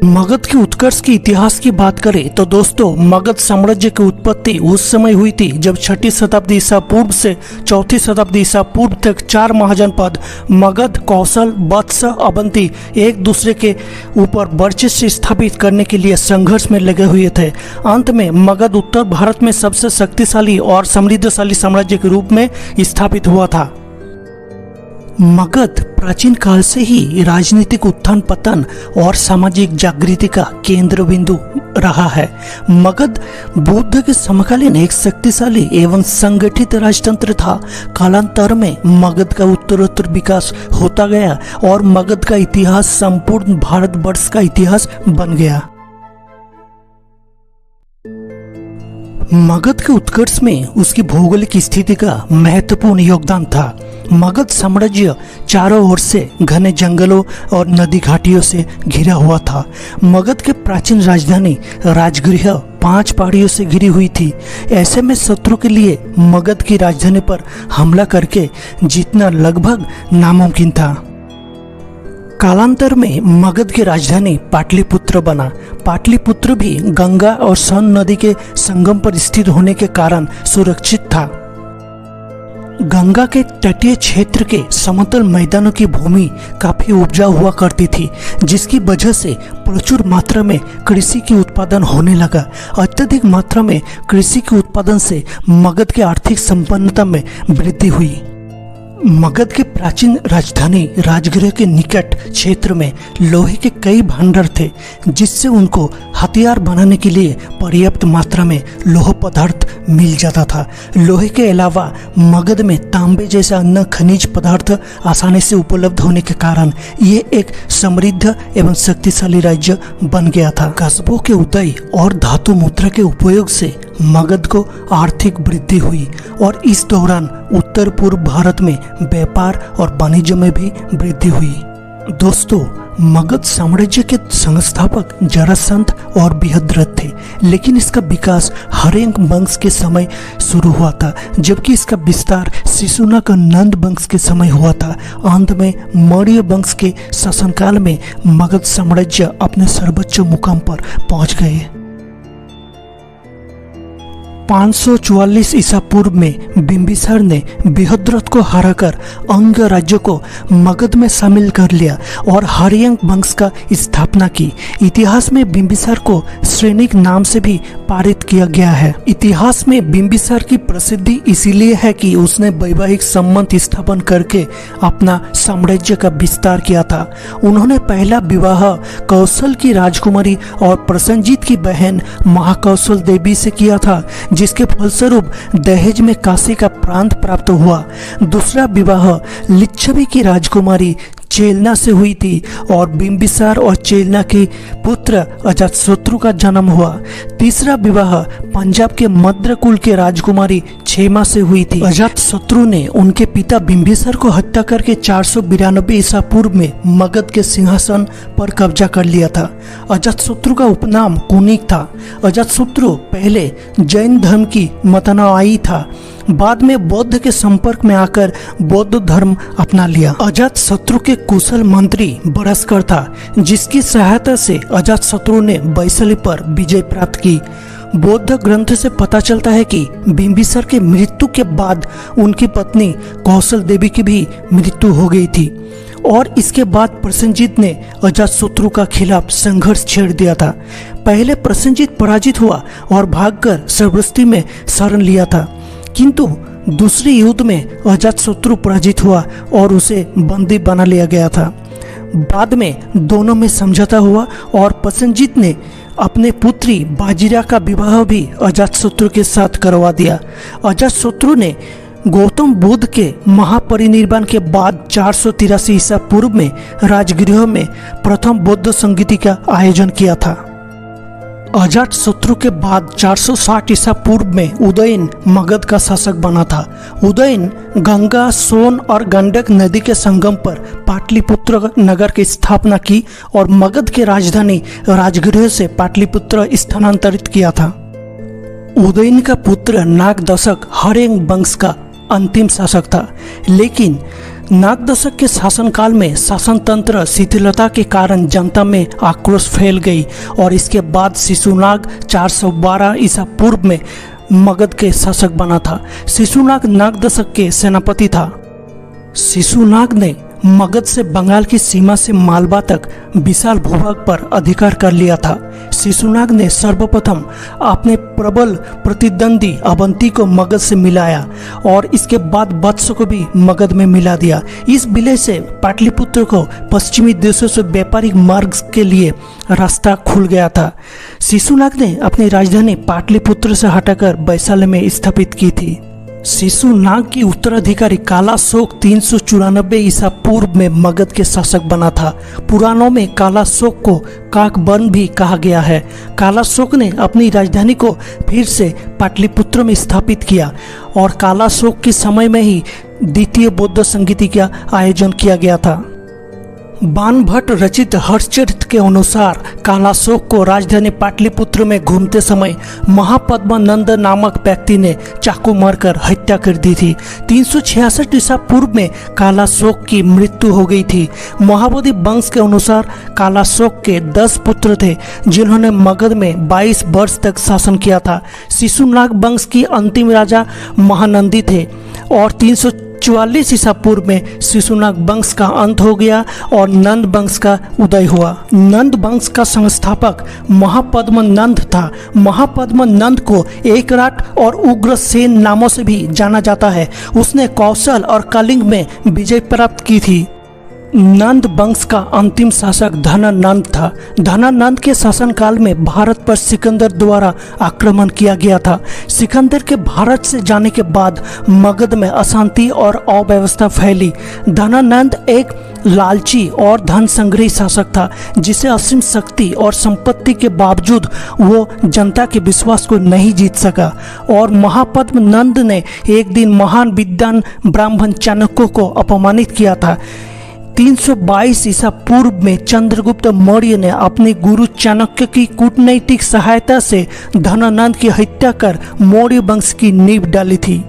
मगध के उत्कर्ष के इतिहास की बात करें तो दोस्तों, मगध साम्राज्य की उत्पत्ति उस समय हुई थी जब 6ठी शताब्दी ईसा पूर्व से 4ठी शताब्दी ईसा पूर्व तक 4 महाजनपद मगध, कौशल, वत्स, अवंती एक दूसरे के ऊपर वर्चस्व स्थापित करने के लिए संघर्ष में लगे हुए थे। अंत में मगध उत्तर भारत में सबसे शक्तिशाली और समृद्धशाली साम्राज्य के रूप में स्थापित हुआ था। मगध प्राचीन काल से ही राजनीतिक उत्थान पतन और सामाजिक जागृति का केंद्र बिंदु रहा है। मगध बुद्ध के समकालीन एक शक्तिशाली एवं संगठित राजतंत्र था। कालांतर में मगध का उत्तरोत्तर विकास होता गया और मगध का इतिहास संपूर्ण भारतवर्ष का इतिहास बन गया। मगध के उत्कर्ष में उसकी भौगोलिक स्थिति का महत्वपूर्ण योगदान था। मगध साम्राज्य चारों ओर से घने जंगलों और नदी घाटियों से घिरा हुआ था। मगध के प्राचीन राजधानी राजगृह 5 पहाड़ियों से घिरी हुई थी। ऐसे में शत्रु के लिए मगध की राजधानी पर हमला करके जीतना लगभग नामुमकिन था। कालांतर में मगध की राजधानी पाटलिपुत्र बना। पाटलिपुत्र भी गंगा और सोन नदी के संगम पर स्थित होने के कारण सुरक्षित था। गंगा के तटीय क्षेत्र के समतल मैदानों की भूमि काफी उपजाऊ हुआ करती थी, जिसकी वजह से प्रचुर मात्रा में कृषि की उत्पादन होने लगा। अत्यधिक मात्रा में कृषि के उत्पादन से मगध की आर्थिक संपन्नता में वृद्धि हुई। मगध के प्राचीन राजधानी राजगृह के निकट क्षेत्र में लोहे के कई भंडार थे, जिससे उनको हथियार बनाने के लिए पर्याप्त मात्रा में लोह पदार्थ मिल जाता था। लोहे के अलावा मगध में तांबे जैसे अन्य खनिज पदार्थ आसानी से उपलब्ध होने के कारण ये एक समृद्ध एवं शक्तिशाली राज्य बन गया था। कस्बों के उदय और धातु मुद्रा के उपयोग से मगध को आर्थिक वृद्धि हुई और इस दौरान उत्तर पूर्व भारत में व्यापार और वाणिज्य में भी वृद्धि हुई। दोस्तों, मगध साम्राज्य के संस्थापक जरासंध और बृहद्रथ थे, लेकिन इसका विकास हर्यंक वंश के समय शुरू हुआ था, जबकि इसका विस्तार शिशुनाग नंद वंश के समय हुआ था। अंत में मौर्य वंश के शासनकाल में मगध साम्राज्य अपने सर्वोच्च मुकाम पर पहुंच गए। 544 ईसा पूर्व में बिंबिसार ने बृहद्रथ को हराकर अंग राज्य को मगध में शामिल कर लिया और हर्यंक वंश का स्थापना की। इतिहास में बिंबिसार को श्रेणिक नाम से भी पारित किया गया है। इतिहास में बिंबिसार की प्रसिद्धि इसीलिए है कि उसने वैवाहिक संबंध स्थापन करके अपना साम्राज्य का विस्तार किया था। उन्होंने पहला विवाह कौशल की राजकुमारी और प्रसेनजीत की बहन महाकौशल देवी से किया था, जिसके फलस्वरूप दहेज में काशी का प्रांत प्राप्त हुआ। दूसरा विवाह लिच्छवी की राजकुमारी चेलना से हुई थी और बिंबिसार और चेलना के पुत्र अजातशत्रु का जन्म हुआ। तीसरा विवाह पंजाब के मद्र कुल के राजकुमारी क्षेमा से हुई थी। अजातशत्रु ने उनके पिता बिंबिसार को हत्या करके 492 ईसा पूर्व में मगध के सिंहासन पर कब्जा कर लिया था। अजातशत्रु का उपनाम कुनिक था। अजातशत्रु पहले जैन धर्म की मतनाई था, बाद में बौद्ध के संपर्क में आकर बौद्ध धर्म अपना लिया। अजातशत्रु के कुशल मंत्री बरस्कर था, जिसकी सहायता से अजातशत्रु ने वैशाली पर विजय प्राप्त की। बौद्ध ग्रंथ से पता चलता है कि बिंबिसार के मृत्यु के बाद उनकी पत्नी कौशल देवी की भी मृत्यु हो गई थी और इसके बाद प्रसेनजीत ने अजातशत्रु का खिलाफ संघर्ष छेड़ दिया था। पहले प्रसेनजीत पराजित हुआ और भागकर सरबस्ती में शरण लिया था, किंतु दूसरे युद्ध में अजातशत्रु पराजित हुआ और उसे बंदी बना लिया गया था। बाद में दोनों में समझौता हुआ और प्रसेनजीत ने अपने पुत्री बाजीरा का विवाह भी अजातशत्रु के साथ करवा दिया। अजातशत्रु ने गौतम बुद्ध के महापरिनिर्वाण के बाद 483 ईसा पूर्व में राजगृह में प्रथम बौद्ध संगीति का आयोजन किया था। अजातशत्रु के बाद 460 ईसा पूर्व में उदयन मगध का शासक बना था। उदयन गंगा, सोन और गंडक नदी के संगम पर पाटलिपुत्र नगर की स्थापना की और मगध की राजधानी राजगृह से पाटलिपुत्र स्थानांतरित किया था। उदयन का पुत्र नागदशक हर्यंक वंश का अंतिम शासक था, लेकिन नाग दशक के शासनकाल में शासन तंत्र शिथिलता के कारण जनता में आक्रोश फैल गई और इसके बाद शिशुनाग 412 ईसा पूर्व में मगध के शासक बना था। शिशुनाग नाग दशक के सेनापति था। शिशुनाग ने मगध से बंगाल की सीमा से मालवा तक विशाल भूभाग पर अधिकार कर लिया था। शिशुनाग ने सर्वप्रथम अपने प्रबल प्रतिद्वंदी अवंती को मगध से मिलाया और इसके बाद वत्स को भी मगध में मिला दिया। इस विलय से पाटलिपुत्र को पश्चिमी देशों से व्यापारिक मार्ग के लिए रास्ता खुल गया था। शिशुनाग ने अपनी राजधानी पाटलिपुत्र से हटाकर वैशाली में स्थापित की थी। शिशुनाग की उत्तराधिकारी कालाशोक 394 ईसा पूर्व में मगध के शासक बना था। पुराणों में कालाशोक को काकबर्न भी कहा गया है। कालाशोक ने अपनी राजधानी को फिर से पाटलिपुत्र में स्थापित किया और कालाशोक के समय में ही द्वितीय बौद्ध संगीति का आयोजन किया गया था। बाणभट्ट रचित हर्षचरित के अनुसार कालाशोक को राजधानी पाटलिपुत्र में घूमते समय महापद्मानंद नामक व्यक्ति ने चाकू मारकर हत्या कर दी थी। 366 ईसा पूर्व में कालाशोक की मृत्यु हो गई थी। महाबोधि वंश के अनुसार कालाशोक के 10 पुत्र थे जिन्होंने मगध में 22 वर्ष तक शासन किया था। शिशुनाग वंश की अंतिम राजा महानंदी थे और 344 ईसा पूर्व में शिशुनाग वंश का अंत हो गया और नंद वंश का उदय हुआ। नंद वंश का संस्थापक महापद्मनंद था। महापद्मनंद को एकराट और उग्रसेन नामों से भी जाना जाता है। उसने कौशल और कलिंग में विजय प्राप्त की थी। नंद वंश का अंतिम शासक धनानंद था। धनानंद के शासनकाल में भारत पर सिकंदर द्वारा आक्रमण किया गया था। सिकंदर के भारत से जाने के बाद मगध में अशांति और अव्यवस्था फैली। धनानंद एक लालची और धन संग्रही शासक था जिसे असीम शक्ति और संपत्ति के बावजूद वो जनता के विश्वास को नहीं जीत सका और महापद्मनंद ने एक दिन महान विद्वान ब्राह्मण चाणक्य को अपमानित किया था। 322 ईसा पूर्व में चंद्रगुप्त मौर्य ने अपने गुरु चाणक्य की कूटनीतिक सहायता से धनानंद की हत्या कर मौर्य वंश की नींव डाली थी।